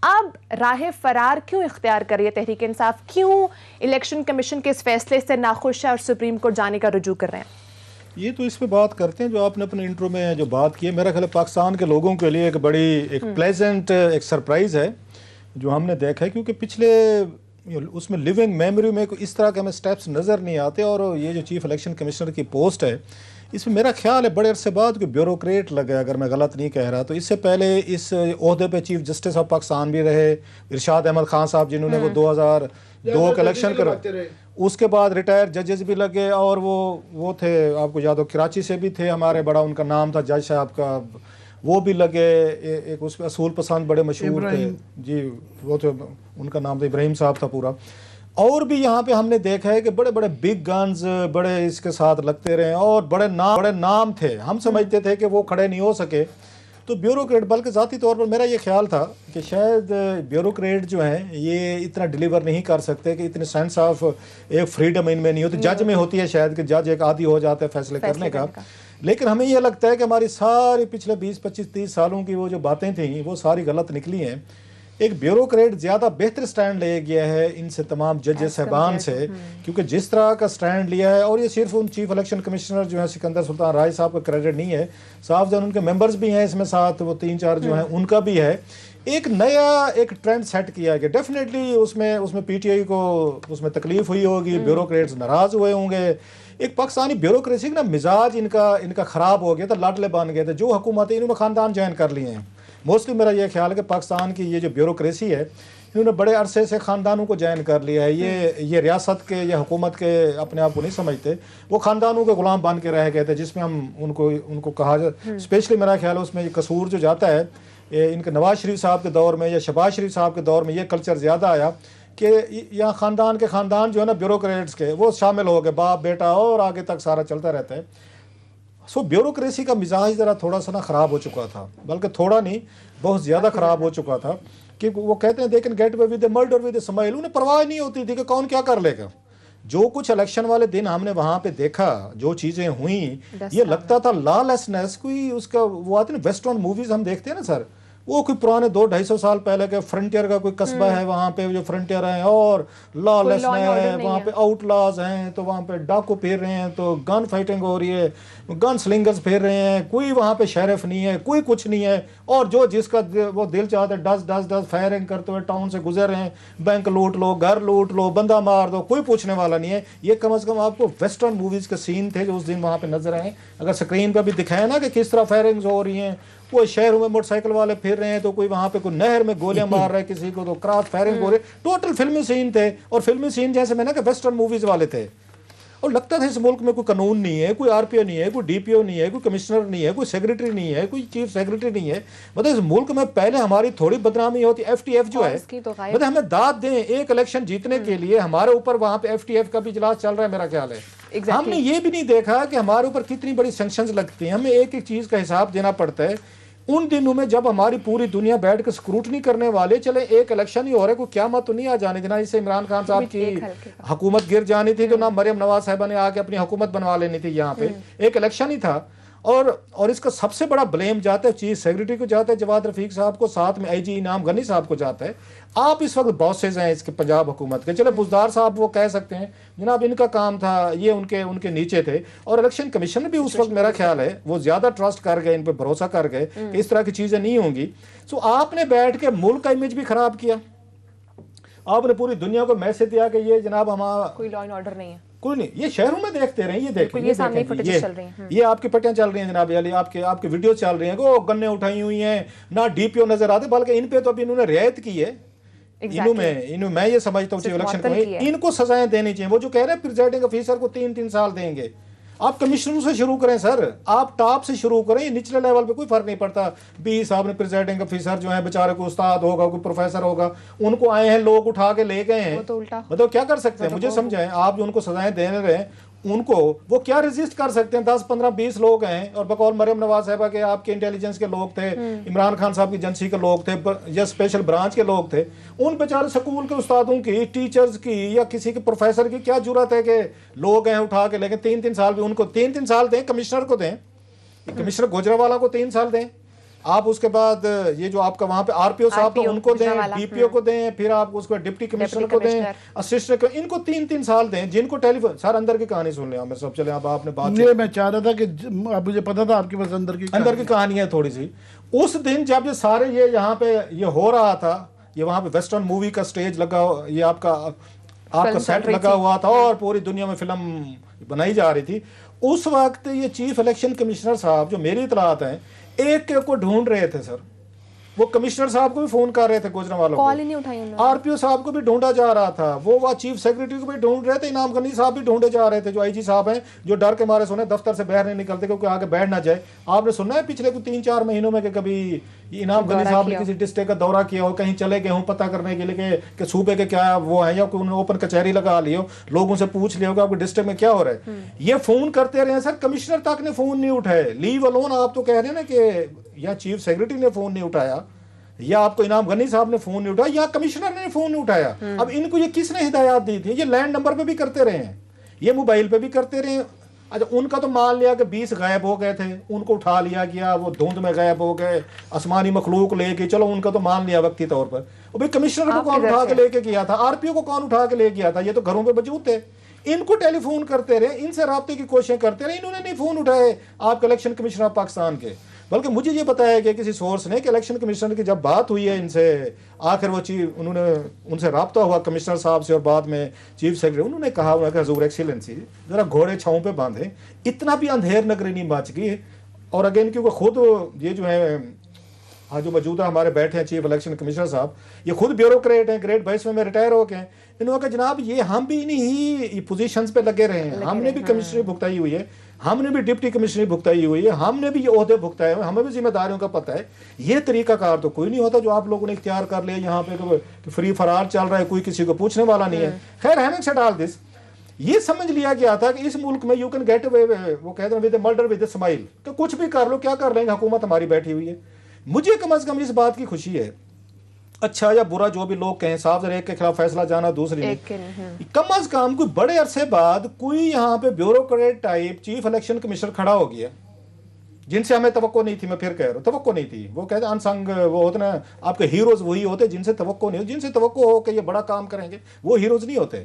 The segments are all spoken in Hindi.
अब राह फरार क्यों इख्तियार कर रही है तहरीक इंसाफ? क्यों इलेक्शन कमीशन के इस फैसले से नाखुश है और सुप्रीम कोर्ट जाने का रुजू कर रहे हैं? ये तो इस पे बात करते हैं जो आपने अपने इंट्रो में जो बात की है। मेरा ख्याल है पाकिस्तान के लोगों के लिए एक बड़ी एक प्लेजेंट एक सरप्राइज़ है जो हमने देखा है, क्योंकि पिछले उसमें लिविंग मेमोरी में इस तरह के हमें स्टेप्स नज़र नहीं आते। और ये जो चीफ इलेक्शन कमिश्नर की पोस्ट है, इसमें मेरा ख्याल है बड़े अरसे बाद कोई ब्यूरोक्रेट लगे, अगर मैं गलत नहीं कह रहा तो। इससे पहले इस ओहदे पे चीफ जस्टिस ऑफ पाकिस्तान भी रहे इरशाद अहमद खान साहब, जिन्होंने वो 2002 का इलेक्शन करा। उसके बाद रिटायर जजेस भी लगे, और वो थे, आपको याद हो, कराची से भी थे हमारे, बड़ा उनका नाम था जज साहब का, वो भी लगे। एक उस असूल पसंद बड़े मशहूर थे जी, वो तो उनका नाम था इब्राहिम साहब था पूरा। और भी यहाँ पे हमने देखा है कि बड़े बड़े बिग गन्स बड़े इसके साथ लगते रहे, और बड़े नाम थे। हम समझते थे कि वो खड़े नहीं हो सके, तो ब्यूरोक्रेट, बल्कि ज़ाती तौर पर मेरा ये ख्याल था कि शायद ब्यूरोक्रेट जो हैं ये इतना डिलीवर नहीं कर सकते, कि इतने सेंस ऑफ एक फ्रीडम इनमें नहीं होती। जज में होती है शायद, कि जज एक आदी हो जाता है फैसले करने का। लेकिन हमें ये लगता है कि हमारी सारी पिछले 20, 25, 30 सालों की वो जो बातें थी वो सारी गलत निकली हैं। एक ब्यूरोक्रेट ज़्यादा बेहतर स्टैंड ले गया है इनसे, तमाम जजेस साहबान से, क्योंकि जिस तरह का स्टैंड लिया है। और ये सिर्फ उन चीफ इलेक्शन कमिश्नर जो है सिकंदर सुल्तान राय साहब का क्रेडिट नहीं है, साहब जो उनके मेंबर्स भी हैं इसमें साथ, वो 3-4 जो हैं उनका भी है। एक नया एक ट्रेंड सेट किया गया। डेफिनेटली उसमें पीटीआई को उसमें तकलीफ हुई होगी, ब्यूरोक्रेट्स नाराज़ हुए होंगे। एक पाकिस्तानी ब्यूरोक्रेसी का ना मिजाज इनका ख़राब हो गया था, लाडले बन गए थे। जो हुकूमत है इन्होंने ख़ानदान ज्वाइन कर लिए हैं। मोस्टली मेरा ये ख्याल है कि पाकिस्तान की ये जो ब्यूरोक्रेसी है, इन्होंने बड़े अरसे से ख़ानदानों को ज्वाइन कर लिया है। ये रियासत के या हुकूमत के अपने आप को नहीं समझते, वो ख़ानदानों के ग़ुलाम बन के रह गए थे, जिसमें हम उनको कहा जाए। स्पेशली मेरा ख्याल है उसमें कसूर जो जाता है इनके नवाज शरीफ साहब के दौर में या शहबाज शरीफ साहब के दौर में, ये कल्चर ज़्यादा आया कि यहाँ ख़ानदान जो है ना ब्यूरोक्रेट्स के, वो शामिल हो गए, बाप बेटा और आगे तक सारा चलता रहता है। सो ब्यूरोक्रेसी का मिजाज ज़रा थोड़ा सा ना ख़राब हो चुका था, बल्कि थोड़ा नहीं बहुत ज़्यादा ख़राब हो चुका था। कि वो कहते हैं they can get away with the murder with the smile. उन्हें परवाह नहीं होती थी कि कौन क्या कर लेगा। जो कुछ इलेक्शन वाले दिन हमने वहाँ पे देखा, जो चीज़ें हुई, ये लगता था लॉलेसनेस कोई उसका, वो आती ना वेस्टर्न मूवीज़ हम देखते हैं ना सर, वो कोई पुराने 200-250 साल पहले के फ्रंटियर का कोई कस्बा है, वहाँ पे जो फ्रंटियर है और लॉलेस है, वहाँ पे आउटलॉज हैं, तो वहाँ पे डाकू फिर रहे हैं, तो गन फाइटिंग हो रही है, गन स्लिंगर्स फिर रहे हैं, कोई वहाँ पे शेरिफ नहीं है, कोई कुछ नहीं है। और जो जिसका वो दिल चाहता है 10 फायरिंग करते हुए टाउन से गुजर रहे हैं, बैंक लूट लो, घर लूट लो, बंदा मार दो, कोई पूछने वाला नहीं है। ये कम अज़ कम आपको वेस्टर्न मूवीज़ के सीन थे जो उस दिन वहाँ पे नजर आए। अगर स्क्रीन पर भी दिखाया ना कि किस तरह फायरिंग्स हो रही हैं, कोई शहरों में मोटरसाइकिल वाले फिर रहे हैं, तो कोई वहाँ पे कोई नहर में गोलियां मार रहा है किसी को, तो क्रॉस फायरिंग हो रही, टोटल फिल्मी सीन थे। और फिल्मी सीन जैसे मैंने कहा वेस्टर्न मूवीज वाले थे। और लगता था इस मुल्क में कोई कानून नहीं है, कोई आरपीओ नहीं है, कोई डीपीओ नहीं है, कोई कमिश्नर नहीं है, कोई सेक्रेटरी नहीं है, कोई चीफ सेक्रेटरी नहीं है। मतलब इस मुल्क में पहले हमारी थोड़ी बदनामी होती, एफटीएफ जो है, मतलब हमें दाद दें एक इलेक्शन जीतने के लिए, हमारे ऊपर वहाँ पे एफटीएफ का भी इजलास चल रहा है मेरा ख्याल है। हमने ये भी नहीं देखा कि हमारे ऊपर कितनी बड़ी सैंक्शंस लगती हैं। हमें एक एक चीज़ का हिसाब देना पड़ता है। उन दिनों में जब हमारी पूरी दुनिया बैठ कर स्क्रूटनी करने वाले, चले एक इलेक्शन ही हो रहा है, कोई क्या मत तो नहीं आ जानी थी ना, इससे इमरान खान साहब की हुकूमत गिर जानी थी, तो ना मरियम नवाज साहिबा ने आके अपनी हुकूमत बनवा लेनी थी। यहाँ पे एक इलेक्शन ही था। और इसका सबसे बड़ा ब्लेम जाता है चीफ सेक्रेटरी को जाता है, जवाद रफीक साहब को, साथ में आईजी इनाम गनी साहब को जाता है। आप इस वक्त बॉसेज हैं इसके पंजाब हुकूमत के। चले बुजदार साहब वो कह सकते हैं जनाब इनका काम था, ये उनके नीचे थे। और इलेक्शन कमीशन भी उस वक्त मेरा ख्याल है वो ज्यादा ट्रस्ट कर गए, इन पर भरोसा कर गए कि इस तरह की चीजें नहीं होंगी। सो आपने बैठ के मुल्क का इमेज भी खराब किया। आपने पूरी दुनिया को मैसेज दिया कि ये जनाब हमारा कोई लॉ एंड ऑर्डर नहीं है, कोई नहीं। ये शहरों में देखते रहे, ये देखें, ये सामने फुटेज चल रही हैं, ये आपकी पट्टियां चल रही हैं जनाब, यानी आपके वीडियो चल रही हैं, वो गन्ने उठाई हुई हैं, ना डीपीओ नजर आते, बल्कि इन पे तो अभी इन्होंने रियायत की है। इन्होंने मैं ये समझता हूँ इलेक्शन को इनको सजाएं देनी चाहिए। वो जो कह रहे हैं प्रिजाइडिंग ऑफिसर को 3-3 साल देंगे, आप कमिश्नर से शुरू करें सर, आप टॉप से शुरू करें, निचले लेवल पे कोई फर्क नहीं पड़ता। 20 साहब ने प्रिजाइडिंग ऑफिसर जो है बेचारे को उस्ताद होगा, कोई प्रोफेसर होगा, उनको आए हैं लोग उठा के ले गए हैं, तो उल्टा मतलब क्या कर सकते हैं? मुझे समझाएं, आप जो उनको सजाएं देने रहे उनको, वो क्या रेजिस्ट कर सकते हैं? 10, 15, 20 लोग हैं, और बकौल मरियम नवाज साहिबा के आपके इंटेलिजेंस के लोग थे, इमरान खान साहब की एजेंसी के लोग थे, या स्पेशल ब्रांच के लोग थे। उन बेचारे स्कूल के उस्तादों की, टीचर्स की, या किसी के प्रोफेसर की क्या जरूरत है कि लोग हैं उठा के, लेकिन 3-3 साल भी उनको 3-3 साल दें, कमिश्नर को दें, कमिश्नर गुजरावाला को 3 साल दें, आप उसके बाद ये जो आपका वहां पे आरपीओ साहब तो RPO, उनको दें, गुजरांवाला, डीपीओ को दें, फिर आप उसको डिप्टी कमिश्नर को दें, कमिश्नर। असिस्टेंट को, इनको 3-3 साल दें, जिनको टेलीफोन सर अंदर की कहानी सुन लें। सब चले अब आपने बात, ये मैं चाह रहा था कि अब मुझे पता था आपके पास अंदर की कहानी है थोड़ी सी। उस दिन जब ये सारे ये यहाँ पे ये हो रहा था, ये वहां पे वेस्टर्न मूवी का स्टेज लगा, ये आपका सेट लगा हुआ था और पूरी दुनिया में फिल्म बनाई जा रही थी। उस वक्त ये चीफ इलेक्शन कमिश्नर साहब, जो मेरी इतलात हैं, एक को ढूंढ रहे थे सर। वो कमिश्नर साहब को भी फोन कर रहे थे, गुजरांवाला को, कॉल ही नहीं उठाई उन्होंने। आरपीओ साहब को भी ढूंढा जा रहा था, वो चीफ सेक्रेटरी को भी ढूंढ रहे थे, इनाम गनी साहब भी ढूंढे जा रहे थे, जो आईजी साहब हैं, जो डर के मारे सुने दफ्तर से बाहर नहीं निकलते क्योंकि आगे बैठ ना जाए। आपने सुना है पिछले कुछ 3-4 महीनों में कि कभी इनाम गनी साहब ने किसी डिस्ट्रिक्ट का दौरा किया हो, कहीं चले गए हो पता करने के लिए कि सूबे के क्या वो है, या उन्होंने ओपन कचहरी लगा ली हो, लोगों से पूछ लिया होगा आपके डिस्ट्रिक्ट में क्या हो रहा है। ये फोन करते रहे सर, कमिश्नर तक ने फोन नहीं उठाए, लीव अलोन। आप तो कह रहे हैं ना कि या चीफ सेक्रेटरी ने फोन नहीं उठाया, या आपको इनाम गनी साहब ने फोन नहीं उठाया, या कमिश्नर ने फोन नहीं उठाया। अब इनको ये किसने हिदायत दी थी? ये लैंड नंबर पे भी करते रहे हैं, ये मोबाइल पे भी करते रहे। अच्छा, उनका तो मान लिया कि 20 गायब हो गए थे, उनको उठा लिया गया, वो धुंध में गायब हो गए, आसमानी मखलूक लेके, चलो उनका तो मान लिया वक्ती तौर पर। और भाई कमिश्नर को कौन उठा के लेके गया था? आरपीओ को कौन उठा के ले गया था? ये तो घरों पे मौजूद थे। इनको टेलीफोन करते रहे, इनसे राब्ते की कोशिशें करते रहे, इन्होंने नहीं फोन उठाए आपके इलेक्शन कमिश्नर ऑफ पाकिस्तान के। बल्कि मुझे ये बताया गया किसी सोर्स ने कि इलेक्शन कमिश्नर की जब बात हुई है इनसे, आखिर वो चीफ उन्होंने उनसे रब्ता हुआ कमिश्नर साहब से और बाद में चीफ सेक्रेटरी, उन्होंने कहा कि हजूर एक्सीलेंसी जरा घोड़े छाँव पे बांधे, इतना भी अंधेर नगरी नहीं बच गई। और अगेन क्योंकि खुद ये जो है आज जो मौजूदा हमारे बैठे हैं चीफ इलेक्शन कमिश्नर साहब, ये खुद ब्यूरोक्रेट हैं, ग्रेड 22 में रिटायर हो गए। इन्होंने कहा जनाब ये हम भी इन्हीं पोजीशंस पे लगे रहे हैं, हमने भी कमिश्नरी भुगताई हुई है, हमने भी डिप्टी कमिश्नरी भुगताई हुई है, हमने भी ये ओहदे भुगताए हुए, हमें भी जिम्मेदारियों का पता है। ये तरीकाकार तो कोई नहीं होता जो आप लोगों ने इख्तियार कर लिया यहाँ पे कि फ्री फरार चल रहा है, कोई किसी को पूछने वाला नहीं है। खैर हैविंग सेड ऑल दिस, ये समझ लिया गया था कि इस मुल्क में यू कैन गेट अवे, वो कहते हैं विद मर्डर विद स्माइल, कि कुछ भी कर लो, क्या कर लेंगे, हुकूमत हमारी बैठी हुई है। मुझे कम अज कम इस बात की खुशी है, अच्छा या बुरा जो भी लोग कहें, साहब जरा एक के खिलाफ फैसला जाना दूसरी नहीं, कम अज कम कोई बड़े अरसे बाद कोई यहाँ पे bureaucrat type chief election commissioner खड़ा हो गया जिनसे हमें तवक्को नहीं थी। मैं फिर कह रहा हूँ तवक्को नहीं थी, वो कहते अनसंग वो होते ना आपके हीरोज, वही होते जिनसे तवक्को नहीं हो, जिनसे तवक्को हो कि ये बड़ा काम करेंगे वो हीरोज नहीं होते।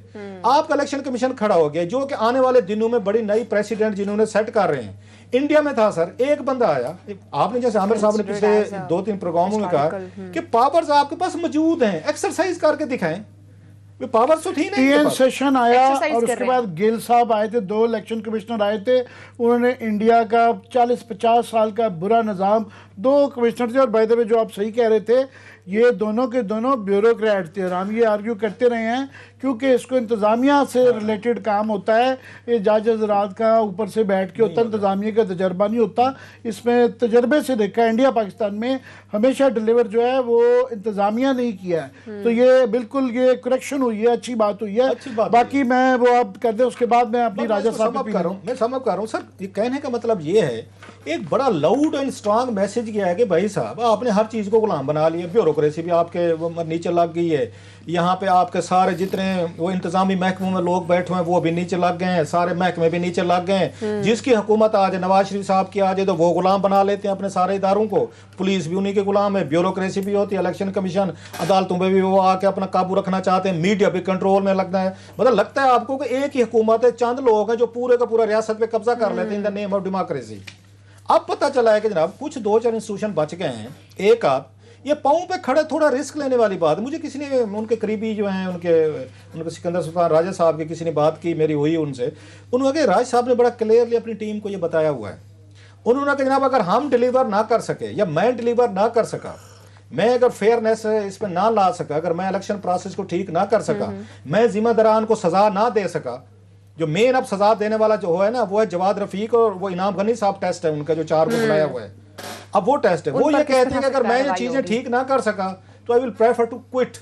आपका इलेक्शन कमीशन खड़ा हो गया जो कि आने वाले दिनों में बड़ी नई प्रेसिडेंट जिन्होंने सेट कर रहे हैं। इंडिया में था सर, एक बंदा आया, आपने जैसे आमिर साहब ने पिछले 2-3 प्रोग्रामों में कहा कि पावर्स आपके पास मौजूद हैं, एक्सरसाइज करके दिखाएं। पावर्स तो थी नहीं। टीएन सेशन आया और उसके बाद गिल साहब आए थे, 2 इलेक्शन कमिश्नर आए थे, उन्होंने इंडिया का 40-50 साल का बुरा निज़ाम, 2 कमिश्नर थे। और बाय द वे जो आप सही कह रहे थे, ये दोनों के दोनों ब्यूरोक्रेट थे और हम ये आर्ग्यू करते रहे हैं क्योंकि इसको इंतज़ामिया से रिलेटेड काम होता है, ये जज हज़रात का ऊपर से बैठ के होता है, इंतज़ामिया का तजर्बा नहीं होता। इसमें तजर्बे से देखा इंडिया पाकिस्तान में हमेशा डिलीवर जो है वो इंतज़ामिया नहीं किया है। तो ये बिल्कुल ये करेक्शन हुई है, अच्छी बात हुई है। बाकी मैं वो आप कर दें, उसके बाद मैं अपनी राजा साहब मैं समझ कर रहा हूँ सर। ये कहने का मतलब ये है, एक बड़ा लाउड एंड स्ट्रांग मैसेज किया है कि भाई साहब आपने हर चीज़ को गुलाम बना लिया, ब्यूरोक्रेसी भी आपके नीचे लग गई है, यहाँ पे आपके सारे जितने वो इंतजामी महकमों में लोग बैठे हैं वो भी नीचे लग गए हैं, सारे महकमे भी नीचे लग गए हैं। जिसकी हुकूमत आ जाए, नवाज शरीफ साहब की आ जाए, तो वो गुलाम बना लेते हैं अपने सारे इदारों को। पुलिस भी उन्हीं के गुलाम है, ब्यूरोक्रेसी भी होती है, इलेक्शन कमीशन, अदालतों में भी वो आके अपना काबू रखना चाहते हैं, मीडिया भी कंट्रोल में लगना है। मतलब लगता है आपको कि एक ही हुकूमत है, चंद लोग हैं जो पूरे का पूरा रियासत पे कब्जा कर लेते हैं in the name of democracy. अब पता चला है कि जनाब कुछ 2-4 इंस्टीट्यूशन बच गए हैं। एक आप ये पाँव पे खड़े थोड़ा रिस्क लेने वाली बात, मुझे किसी ने, उनके करीबी जो हैं उनके सिकंदर सुल्तान राजा साहब के किसी ने बात की, मेरी हुई उनसे, उन्होंने कहा राज साहब ने बड़ा क्लियरली अपनी टीम को ये बताया हुआ है। उन्होंने कहा जनाब अगर हम डिलीवर ना कर सके या मैं डिलीवर ना कर सका, मैं अगर फेयरनेस इस पर ना ला सका, अगर मैं इलेक्शन प्रोसेस को ठीक ना कर सका, मैं जिम्मेदारान को सजा ना दे सका, जो मेन अब सजा देने वाला जो है ना वो है जवाद रफीक और वो इनाम गनी साहब टेस्ट है उनका जो 4 को बुलाया हुआ है, अब वो टेस्ट है। वो ये कहते हैं कि अगर मैं ये चीजें ठीक ना कर सका तो I will prefer to quit.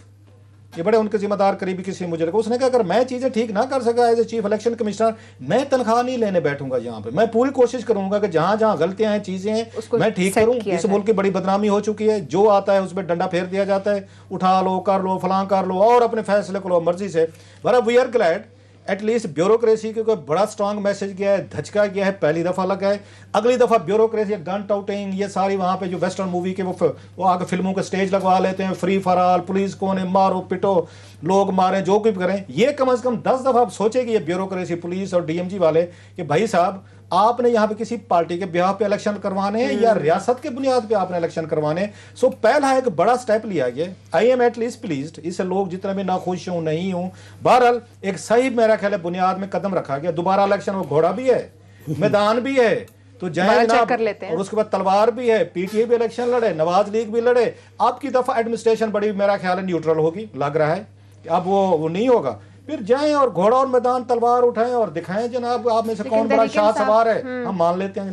ये बड़े उनके जिम्मेदार करीबी किसी मुझे लगा, उसने कहा अगर मैं चीजें ठीक ना कर सका as a chief election commissioner, मैं तनख्वाह नहीं लेने बैठूंगा यहाँ पे, मैं पूरी कोशिश करूंगा कि जहां जहां गलतियां हैं, चीजें हैं, मैं ठीक करूं। इस मुल्क की बड़ी बदनामी हो चुकी है, जो आता है उसमें डंडा फेर दिया जाता है, उठा लो, कर लो, फलां कर लो और अपने फैसले को लो मर्जी से। But we are glad at least bureaucracy को कोई बड़ा स्ट्रांग मैसेज गया है, धचका गया है, पहली दफ़ा लगा है। अगली दफ़ा ब्यूरोक्रेसी, गन टाउटिंग, ये सारी वहाँ पे जो वेस्टर्न मूवी के वो आगे फिल्मों के स्टेज लगवा लेते हैं, फ्री फॉर ऑल, पुलिस कौन है, मारो पिटो, लोग मारें, जो कुछ करें। ये कम से कम 10 दफ़ा सोचे कि ये ब्यूरोक्रेसी, पुलिस और डीएमजी वाले कि भाई साहब आपने यहाँ पे किसी पार्टी के ब्याह पे इलेक्शन करवाने हैं या रियासत के बुनियाद पे आपने इलेक्शन करवाने। सो पहला एक बड़ा स्टेप लिया गया। आई एम एटलीस्ट प्लीज्ड, इससे लोग जितने भी नाखुश हूं नहीं हूं, बहरहाल एक सही मेरा ख्याल है बुनियाद में कदम रखा गया। दोबारा इलेक्शन में घोड़ा भी है, मैदान भी है, तो जाए ना, कर लेते हैं। और उसके बाद तलवार भी है, पीटीआई भी इलेक्शन लड़े, नवाज लीग भी लड़े। आपकी दफा एडमिनिस्ट्रेशन बड़ी मेरा ख्याल है न्यूट्रल होगी, लग रहा है कि अब वो नहीं होगा। फिर जाएं और घोड़ा और मैदान, तलवार उठाएं और दिखाएं जनाब आप में से कौन बड़ा शाह सवार है, हम मान लेते हैं।